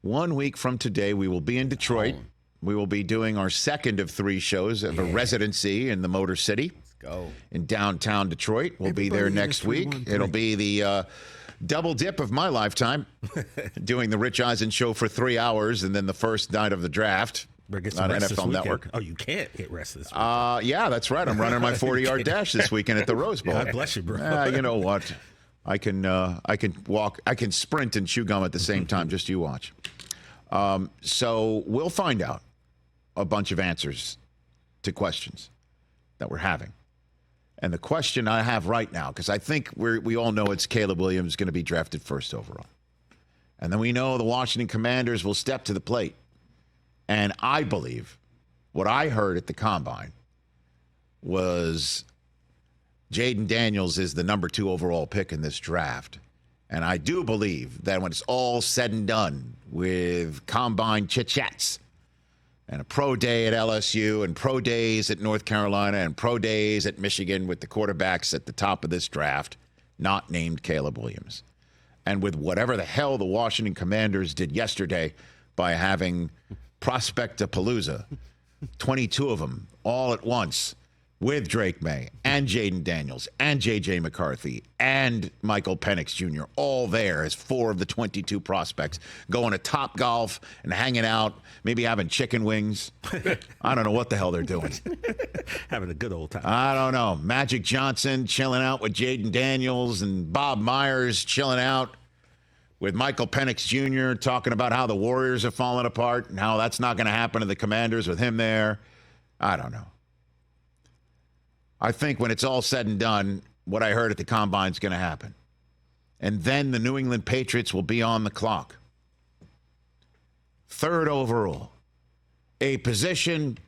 1 week from today, we will be in Detroit. We will be doing our second of 3 shows of a residency in the Motor City. Let's go. In downtown Detroit. We'll be there next week. It'll be the double dip of my lifetime, doing the Rich Eisen Show for 3 hours and then the first night of the draft on NFL Network. Oh, you can't get rest this week. Yeah, that's right. I'm running my 40-yard dash this weekend at the Rose Bowl. God bless you, bro. You know what? I can walk. I can sprint and chew gum at the same time. Just you watch. So we'll find out a bunch of answers to questions that we're having. And the question I have right now, because I think we all know it's Caleb Williams going to be drafted first overall. And then we know the Washington Commanders will step to the plate. And I believe what I heard at the Combine was Jaden Daniels is the number 2 overall pick in this draft. And I do believe that when it's all said and done with Combine chit-chats and a pro day at LSU and pro days at North Carolina and pro days at Michigan with the quarterbacks at the top of this draft, not named Caleb Williams. And with whatever the hell the Washington Commanders did yesterday by having Prospect-a-Palooza, 22 of them all at once, with Drake May and Jaden Daniels and J.J. McCarthy and Michael Penix Jr. all there as 4 of the 22 prospects going to Topgolf and hanging out, maybe having chicken wings. I don't know what the hell they're doing. Having a good old time. I don't know. Magic Johnson chilling out with Jaden Daniels and Bob Myers chilling out with Michael Penix Jr. talking about how the Warriors are falling apart and how that's not going to happen to the Commanders with him there. I don't know. I think when it's all said and done, what I heard at the Combine is going to happen. And then the New England Patriots will be on the clock. 3rd overall. A position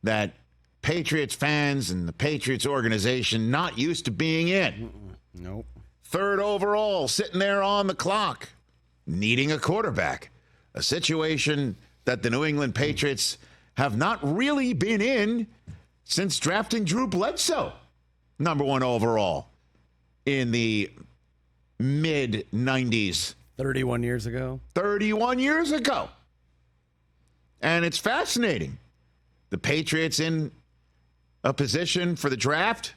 that Patriots fans and the Patriots organization not used to being in. Nope. 3rd overall, sitting there on the clock, needing a quarterback. A situation that the New England Patriots have not really been in since drafting Drew Bledsoe, number 1 overall in the mid-90s. 31 years ago. 31 years ago. And it's fascinating. The Patriots in a position for the draft,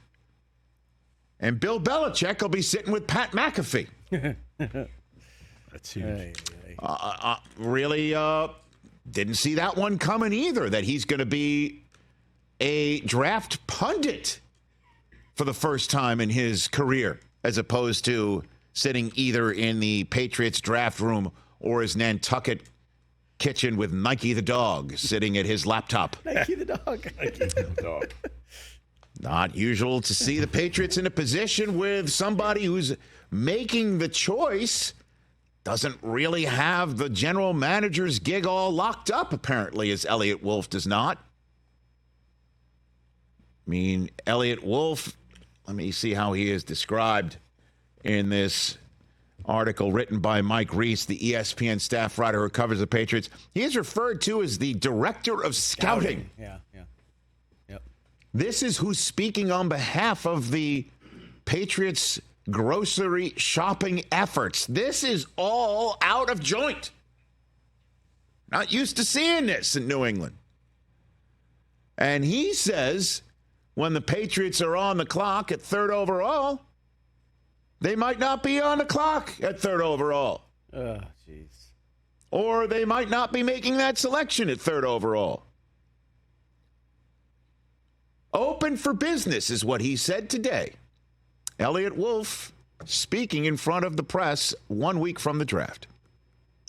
and Bill Belichick will be sitting with Pat McAfee. That's huge. Really didn't see that one coming either, that he's going to be a draft pundit for the first time in his career, as opposed to sitting either in the Patriots draft room or his Nantucket kitchen with Nike the dog sitting at his laptop. Nike the dog. Nike the dog. Not usual to see the Patriots in a position with somebody who's making the choice doesn't really have the general manager's gig all locked up, apparently, as Elliott Wolf does not. I mean, Elliott Wolf, let me see how he is described in this article written by Mike Reese, the ESPN staff writer who covers the Patriots. He is referred to as the director of scouting. Yeah. Yep. This is who's speaking on behalf of the Patriots' grocery shopping efforts. This is all out of joint. Not used to seeing this in New England. And he says when the Patriots are on the clock at 3rd overall, they might not be on the clock at 3rd overall. Oh, jeez. Or they might not be making that selection at 3rd overall. Open for business is what he said today. Elliott Wolf speaking in front of the press 1 week from the draft.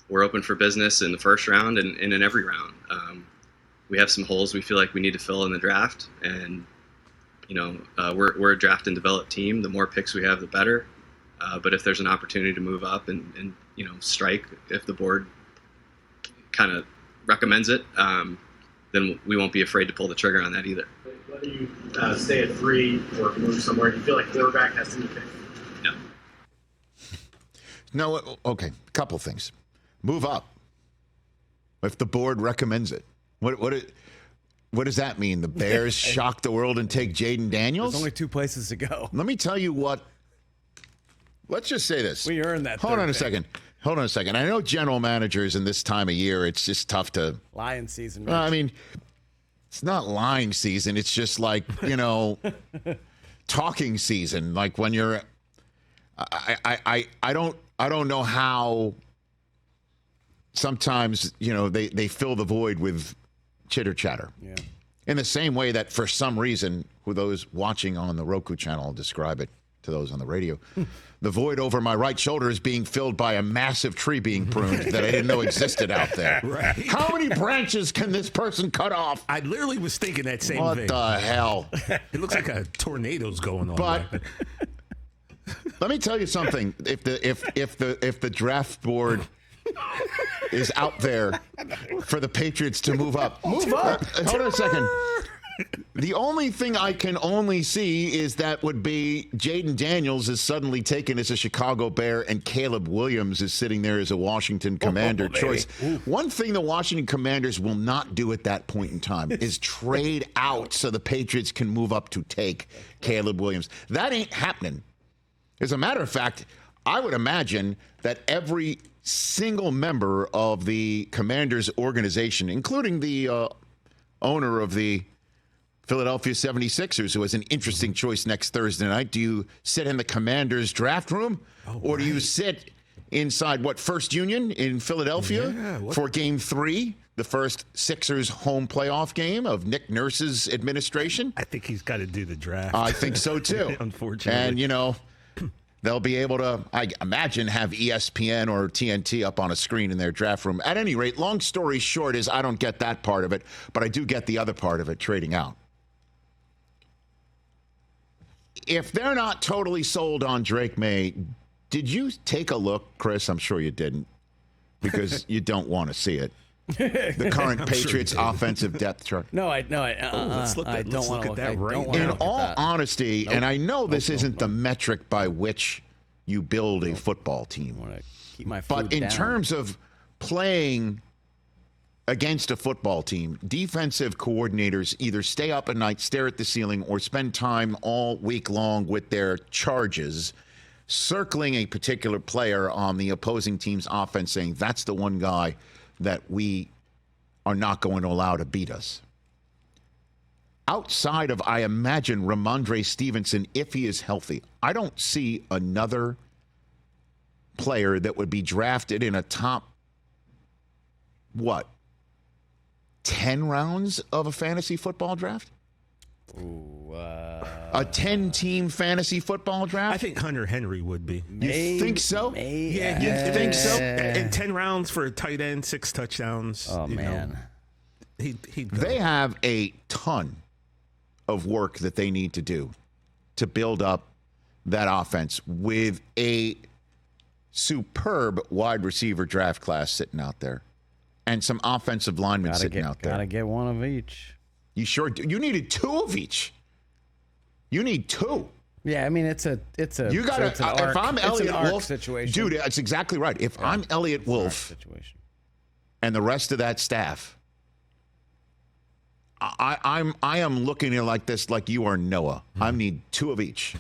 We're open for business in the first round and in every round. We have some holes we feel like we need to fill in the draft, and we're a draft and develop team. The more picks we have, the better. But if there's an opportunity to move up and strike, if the board kind of recommends it, then we won't be afraid to pull the trigger on that either. Whether you stay at 3 or move somewhere, you feel like quarterback has to be picked? No. No, okay, a couple things. Move up if the board recommends it. What does that mean? The Bears shock the world and take Jaden Daniels? There's only 2 places to go. Let me tell you what. Let's just say this. We earned that. Hold on a second. Hold on a second. I know general managers in this time of year, it's just tough to. Lion season. I mean, it's not lying season. It's just like, talking season. Like when you're. I don't know how. Sometimes they fill the void with chitter chatter. Yeah. In the same way that for some reason, who those watching on the Roku channel describe it to those on the radio, the void over my right shoulder is being filled by a massive tree being pruned that I didn't know existed out there. Right. How many branches can this person cut off? I literally was thinking that same What thing. the hell? It looks like a tornado's going on. But let me tell you something. If the draft board is out there for the Patriots to move up. Move up. Hold on a second. The only thing I can only see is that would be Jaden Daniels is suddenly taken as a Chicago Bear and Caleb Williams is sitting there as a Washington Commander choice. One thing the Washington Commanders will not do at that point in time is trade out so the Patriots can move up to take Caleb Williams. That ain't happening. As a matter of fact, I would imagine that every single member of the Commanders organization, including the owner of the Philadelphia 76ers, who has an interesting choice next Thursday night. Do you sit in the Commanders draft room or do you sit inside First Union in Philadelphia for game 3, the first Sixers home playoff game of Nick Nurse's administration? I think he's got to do the draft. I think so too. Unfortunately. And they'll be able to, I imagine, have ESPN or TNT up on a screen in their draft room. At any rate, long story short is I don't get that part of it, but I do get the other part of it, trading out. If they're not totally sold on Drake May, did you take a look, Chris? I'm sure you didn't, because you don't want to see it. The current Patriots offensive depth chart. No, I let's look at that right now. In all honesty, and I know this isn't the metric by which you build a football team, I want to keep my food but in down. terms of playing against a football team, defensive coordinators either stay up at night, stare at the ceiling, or spend time all week long with their charges circling a particular player on the opposing team's offense, saying that's the one guy that we are not going to allow to beat us. Outside of, I imagine, Ramondre Stevenson, if he is healthy, I don't see another player that would be drafted in a top, 10 rounds of a fantasy football draft? Ooh, a 10-team fantasy football draft? I think Hunter Henry would be. You think so? Yeah, you think so? And 10 rounds for a tight end, 6 touchdowns. Oh, man. They have a ton of work that they need to do to build up that offense with a superb wide receiver draft class sitting out there and some offensive linemen sitting out there. Gotta get one of each. You sure do. You needed 2 of each. You need 2. Yeah, I mean it's a. You got to. If I'm Elliot Wolf, situation, dude, that's exactly right. If I'm Elliot Wolf situation, and the rest of that staff, I am looking at it like this, like you are Noah. I need 2 of each.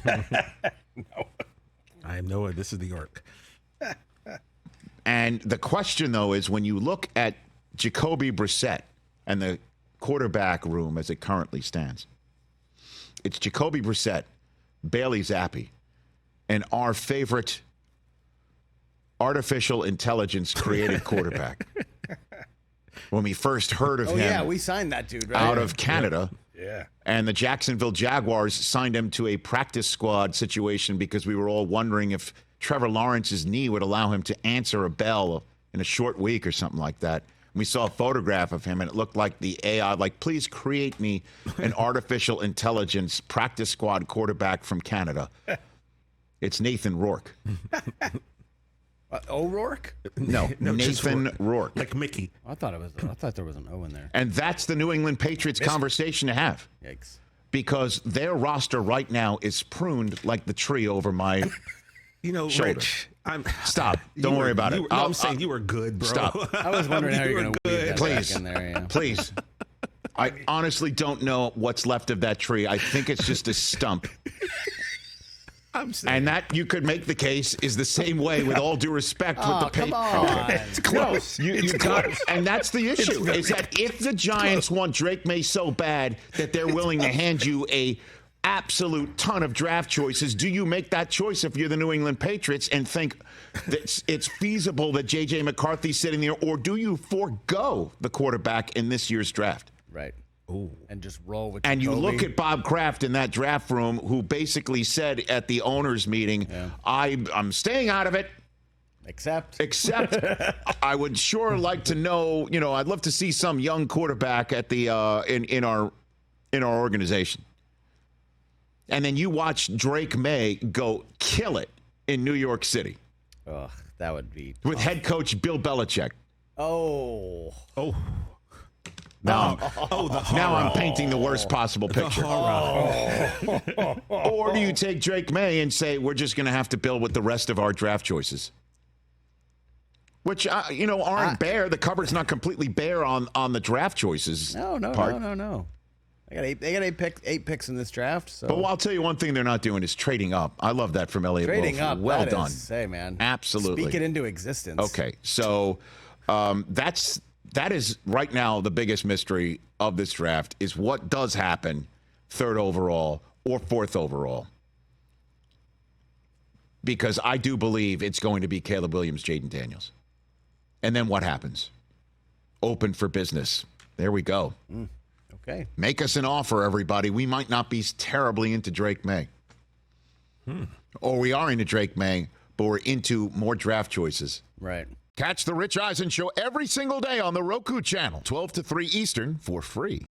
I am Noah. This is the Ark. And the question, though, is when you look at Jacoby Brissett and the quarterback room as it currently stands, it's Jacoby Brissett, Bailey Zappi, and our favorite artificial intelligence created quarterback. When we first heard of him, yeah, we signed that dude right out of Canada. Yeah. And the Jacksonville Jaguars signed him to a practice squad situation because we were all wondering if Trevor Lawrence's knee would allow him to answer a bell in a short week or something like that. We saw a photograph of him, and it looked like the AI, like, please create me an artificial intelligence practice squad quarterback from Canada. It's Nathan Rourke. O'Rourke? No, Nathan Rourke. Like Mickey. I thought there was an O in there. And that's the New England Patriots conversation to have. Yikes. Because their roster right now is pruned like the tree over my shoulder. Rich, Stop. Don't worry about it. I'm saying you were good, bro. Stop. I was wondering how you're going to weave that Please. back in there. Yeah. Please. I honestly don't know what's left of that tree. I think it's just a stump. I'm saying. And that you could make the case is the same way, with all due respect, with the come on. It's close. You got, and that's the issue, is that if the Giants want Drake May so bad that they're willing to hand you a absolute ton of draft choices, do you make that choice if you're the New England Patriots and think that it's feasible that J.J. McCarthy's sitting there, or do you forego the quarterback in this year's draft? Right. Ooh. And just roll with And you Jacoby. look at Bob Kraft in that draft room, who basically said at the owners' meeting, I'm staying out of it. Except I would sure like to know, I'd love to see some young quarterback at the in our organization. And then you watch Drake May go kill it in New York City Ugh, that would be with head coach Bill Belichick. Oh. Now I'm painting the worst possible picture. Or do you take Drake May and say, we're just going to have to build with the rest of our draft choices? Which, aren't bare. The cupboard's not completely bare on the draft choices. No. They got eight picks in this draft. So. But I'll tell you one thing they're not doing is trading up. I love that from Elliot Trading Wolf. up. Well done. Hey, man. Absolutely. Speak it into existence. Okay, so that is right now the biggest mystery of this draft, is what does happen 3rd overall or 4th overall. Because I do believe it's going to be Caleb Williams, Jaden Daniels. And then what happens? Open for business. There we go. Okay. Make us an offer, everybody. We might not be terribly into Drake May. Or we are into Drake May, but we're into more draft choices. Right. Catch the Rich Eisen Show every single day on the Roku channel, 12 to 3 Eastern, for free.